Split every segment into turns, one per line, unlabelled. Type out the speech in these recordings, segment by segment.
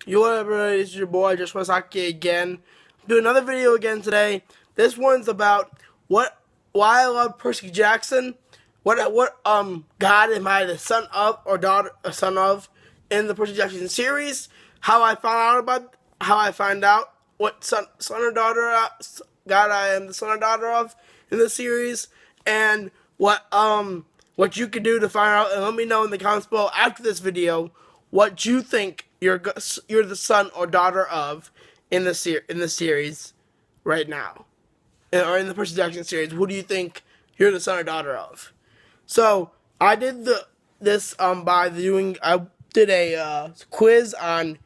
Yo, what up, everybody? This is your boy, Just Wasaki again. Do another video again today. This one's about why I love Percy Jackson. What God am I the son of or daughter, a son of in the Percy Jackson series? How I find out what son or daughter God I am the son or daughter of in the series, and what you can do to find out, and let me know in the comments below after this video what you think you're the son or daughter of in the series right now, or in the Percy Jackson series. Who do you think you're the son or daughter of? So I did this by doing I did a quiz on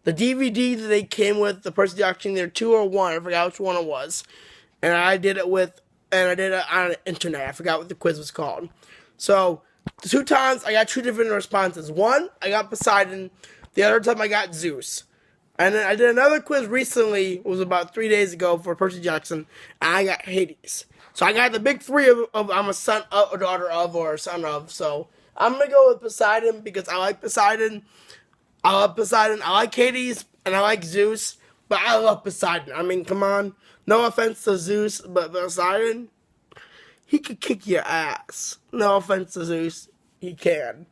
the DVD that they came with the Percy Jackson. They're 2 or 1. I forgot which one it was, and I did it on the internet. I forgot what the quiz was called. So the 2 times I got 2 different responses. One, I got Poseidon. The other time I got Zeus. And then I did another quiz recently. It was about 3 days ago for Percy Jackson, and I got Hades. So I got the big three of I'm a son of, a daughter of, or a son of. So I'm gonna go with Poseidon because I like Poseidon. I love Poseidon. I like Hades and I like Zeus, but I love Poseidon. I mean, come on. No offense to Zeus, but Poseidon, he could kick your ass. No offense to Zeus, he can.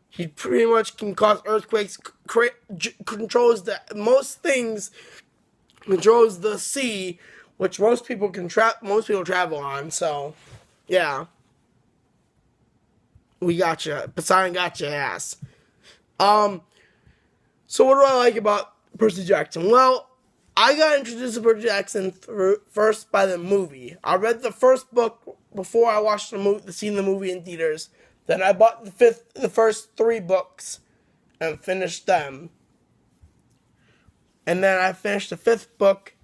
He pretty much can cause earthquakes, controls most things, controls the sea, which most people travel on. So, yeah, we got you. Poseidon got your ass. Um, so what do I like about Percy Jackson? Well, I got introduced to Percy Jackson first by the movie. I read the first book before I watched seen the movie in theaters. Then I bought the first 3 books and finished them. And then I finished the 5th book.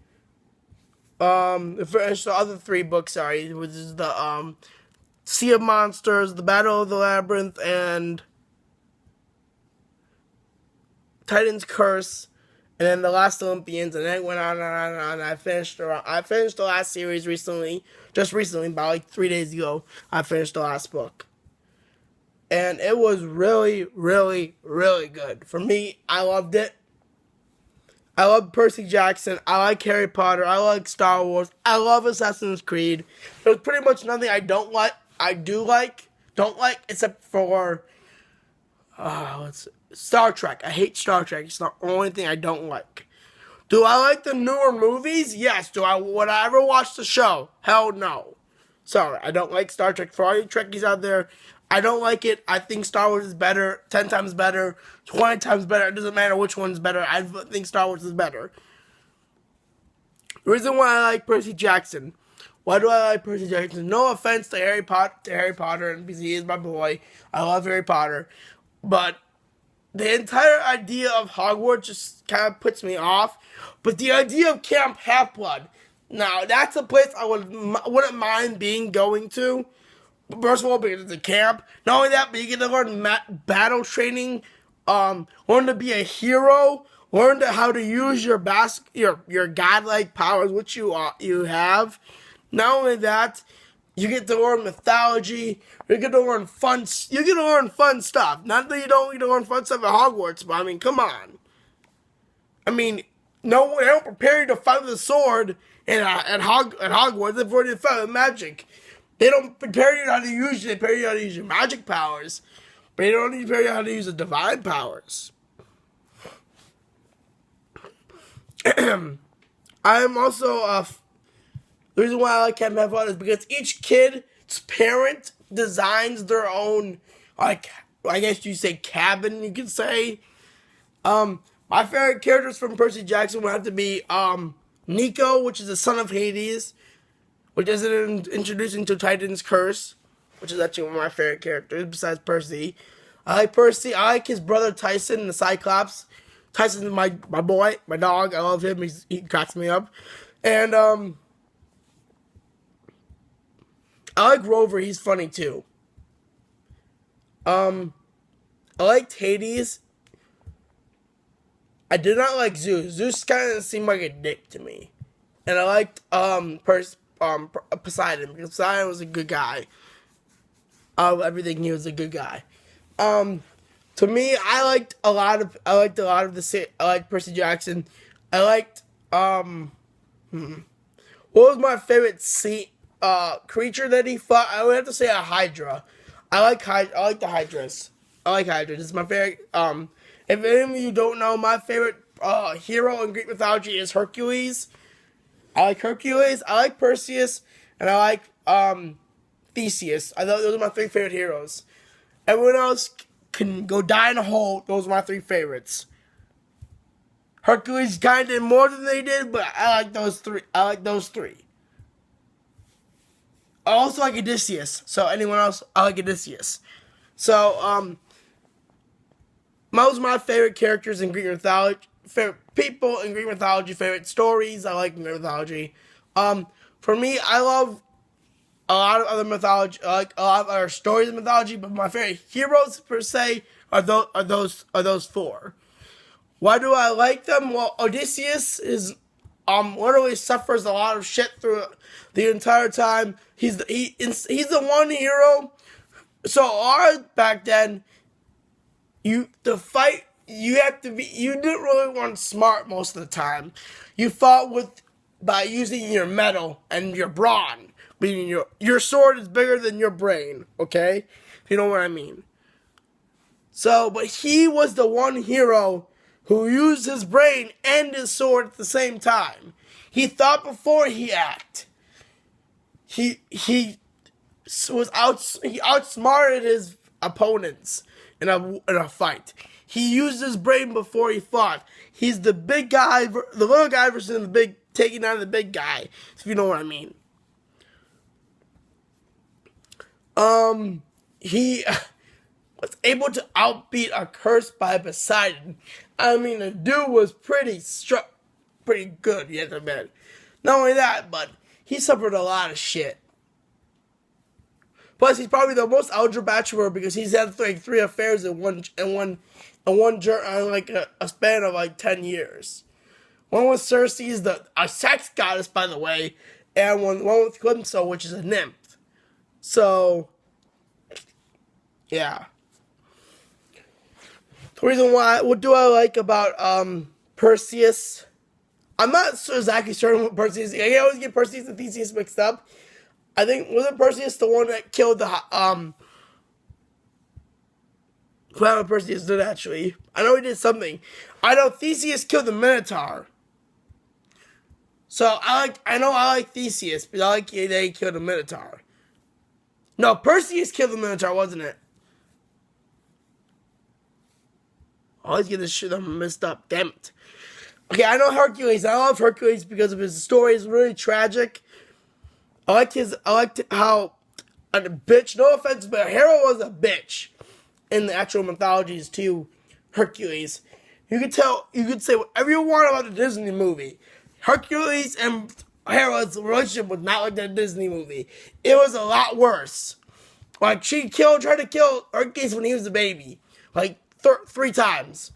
Finished the other 3 books. Sorry, which is the Sea of Monsters, the Battle of the Labyrinth, and Titan's Curse, and then the Last Olympians, and then it went on and on and on. I finished the last series recently, just recently, about like 3 days ago. I finished the last book, and it was really, really, really good. For me, I loved it. I love Percy Jackson. I like Harry Potter. I like Star Wars. I love Assassin's Creed. There's pretty much nothing I don't like. Don't like, except for Star Trek. I hate Star Trek. It's the only thing I don't like. Do I like the newer movies? Yes. Would I ever watch the show? Hell no. Sorry, I don't like Star Trek. For all you Trekkies out there, I don't like it. I think Star Wars is better, 10 times better, 20 times better. It doesn't matter which one's better. I think Star Wars is better. The reason why I like Percy Jackson. Why do I like Percy Jackson? No offense to Harry Potter, and because he is my boy. I love Harry Potter. But the entire idea of Hogwarts just kind of puts me off. But the idea of Camp Half-Blood, now that's a place I wouldn't mind going to. First of all, because it's a camp. Not only that, but you get to learn battle training, learn to be a hero, learn how to use your godlike powers, which you have. Not only that, you get to learn mythology. You get to learn fun stuff. Not that you don't get to learn fun stuff at Hogwarts, but I mean, come on. I mean, no, they don't prepare you to fight with a sword at Hogwarts. They've already fight with magic. They don't prepare you how to use it. They prepare you how to use your magic powers, but they don't prepare you how to use the divine powers. I am also the reason why I like Camp Half-Blood is because each kid's parent designs their own, like, I guess you say cabin, you could say. My favorite characters from Percy Jackson would have to be Nico, which is the son of Hades, which is introduced into Titan's Curse, which is actually one of my favorite characters besides Percy. I like Percy. I like his brother Tyson, the Cyclops. Tyson's my boy, my dog. I love him. He cracks me up. And I like Rover. He's funny too. I liked Hades. I did not like Zeus. Zeus kind of seemed like a dick to me. And I liked Poseidon, because Poseidon was a good guy. Of everything, he was a good guy. To me, I liked a lot of I liked Percy Jackson. I liked what was my favorite creature that he fought? I would have to say a Hydra. I like the Hydras. I like Hydra. This is my favorite. If any of you don't know, my favorite hero in Greek mythology is Hercules. I like Hercules. I like Perseus, and I like Theseus. I thought those are my three favorite heroes. Everyone else can go die in a hole. Those are my three favorites. Hercules kind of did more than they did, but I like those three. I like those three. I also like Odysseus. So anyone else, I like Odysseus. So those are my favorite characters in Greek mythology. Favorite people in Greek mythology. Favorite stories I like in Greek mythology. For me, I love a lot of other mythology. I like a lot of other stories in mythology, but my favorite heroes per se are those four. Why do I like them? Well, Odysseus is literally suffers a lot of shit through the entire time. He's the one hero. So back then, you didn't really want smart most of the time. You fought by using your metal and your brawn. Meaning your sword is bigger than your brain, okay? If you know what I mean. So, but he was the one hero who used his brain and his sword at the same time. He thought before he acted. He outsmarted his opponents in a fight. He used his brain before he fought. He's the big guy, the little guy versus the big, taking out the big guy. If you know what I mean. He was able to outbeat a curse by Poseidon. I mean, the dude was pretty good, you have to admit. Not only that, but he suffered a lot of shit. Plus, he's probably the most eligible bachelor because he's had like 3 affairs in one like a span of like 10 years. One with Circe's, a sex goddess, by the way, and one with Calypso, which is a nymph. So, yeah. The reason why, what do I like about Perseus? I'm not exactly certain what Perseus is. I always get Perseus and Theseus mixed up. I think, wasn't Perseus the one that killed well, Perseus did actually. I know he did something. I know Theseus killed the Minotaur. So I like Theseus, but I like that he killed the Minotaur. No, Perseus killed the Minotaur, wasn't it? I always get this shit messed up. Damn it. Okay, I know Hercules. I love Hercules because of his story. It's really tragic. I liked how a bitch, no offense, but Hera was a bitch in the actual mythologies to Hercules. You could say whatever you want about the Disney movie. Hercules and Hera's relationship was not like that Disney movie. It was a lot worse. Like, she tried to kill Hercules when he was a baby. Like, 3 times.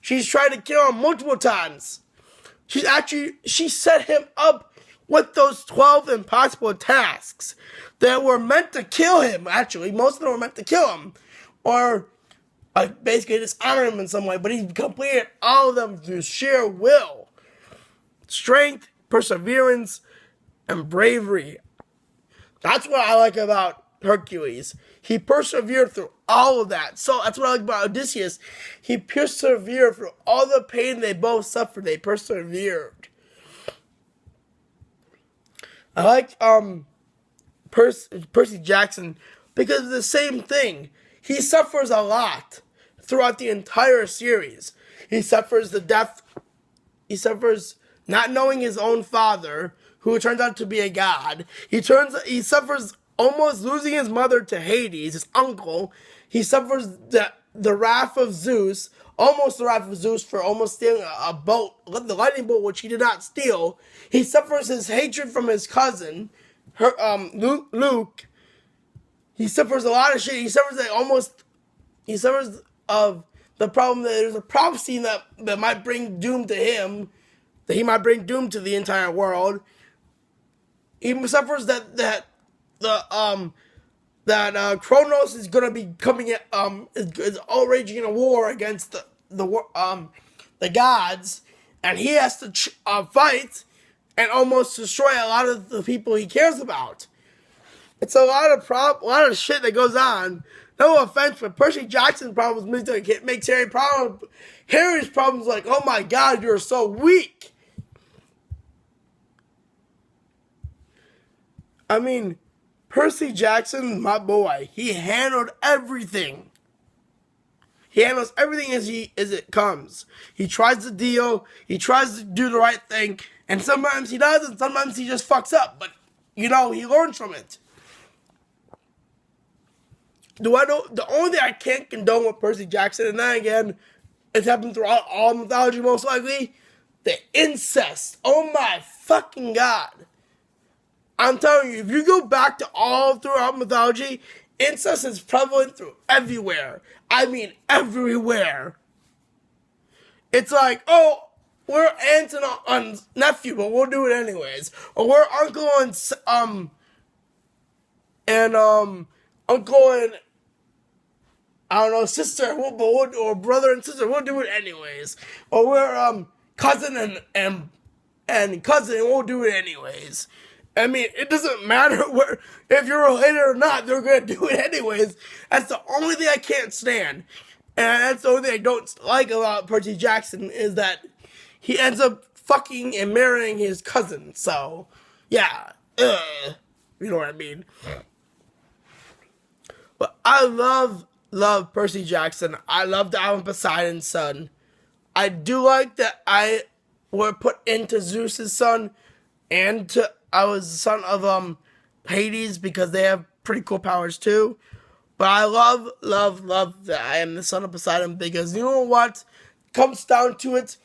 She's tried to kill him multiple times. She set him up with those 12 impossible tasks that were meant to kill him, actually. Most of them were meant to kill him. Or, basically dishonor him in some way. But he completed all of them through sheer will, strength, perseverance, and bravery. That's what I like about Hercules. He persevered through all of that. So that's what I like about Odysseus. He persevered through all the pain they both suffered. They persevered. I like Percy Jackson because of the same thing. He suffers a lot throughout the entire series. He suffers the death. He suffers not knowing his own father, who turns out to be a god. He suffers almost losing his mother to Hades, his uncle. He suffers the wrath of Zeus, almost the wrath of Zeus for almost stealing a boat, the lightning bolt, which he did not steal. He suffers his hatred from his cousin, Luke. He suffers a lot of shit. He suffers of the problem that there's a prophecy that might bring doom to him, that he might bring doom to the entire world. He suffers that Kronos is gonna be coming is all raging in a war against the gods, and he has to fight and almost destroy a lot of the people he cares about. It's a lot of shit that goes on. No offense, but Percy Jackson's problems makes Harry's problems like, oh my god, you're so weak. I mean, Percy Jackson, my boy, he handled everything. He handles everything as it comes. He tries to deal. He tries to do the right thing, and sometimes he does, and sometimes he just fucks up. But he learns from it. The only thing I can't condone with Percy Jackson, and then again, it's happened throughout all mythology most likely, the incest. Oh my fucking god. I'm telling you, if you go back to all throughout mythology, incest is prevalent through everywhere. I mean, everywhere. It's like, oh, we're aunt and nephew, but we'll do it anyways. Or we're uncle and uncle and I don't know, sister, or brother and sister, we'll do it anyways. Or we're cousin and cousin, and we'll do it anyways. I mean, it doesn't matter if you're related or not, they're gonna do it anyways. That's the only thing I can't stand. And that's the only thing I don't like about Percy Jackson is that he ends up fucking and marrying his cousin. So, yeah. You know what I mean? But I love Percy Jackson. I love that I'm Poseidon's son. I do like that I were put into Zeus's son, and I was the son of Hades because they have pretty cool powers too. But I love that I am the son of Poseidon because you know what? Comes down to it,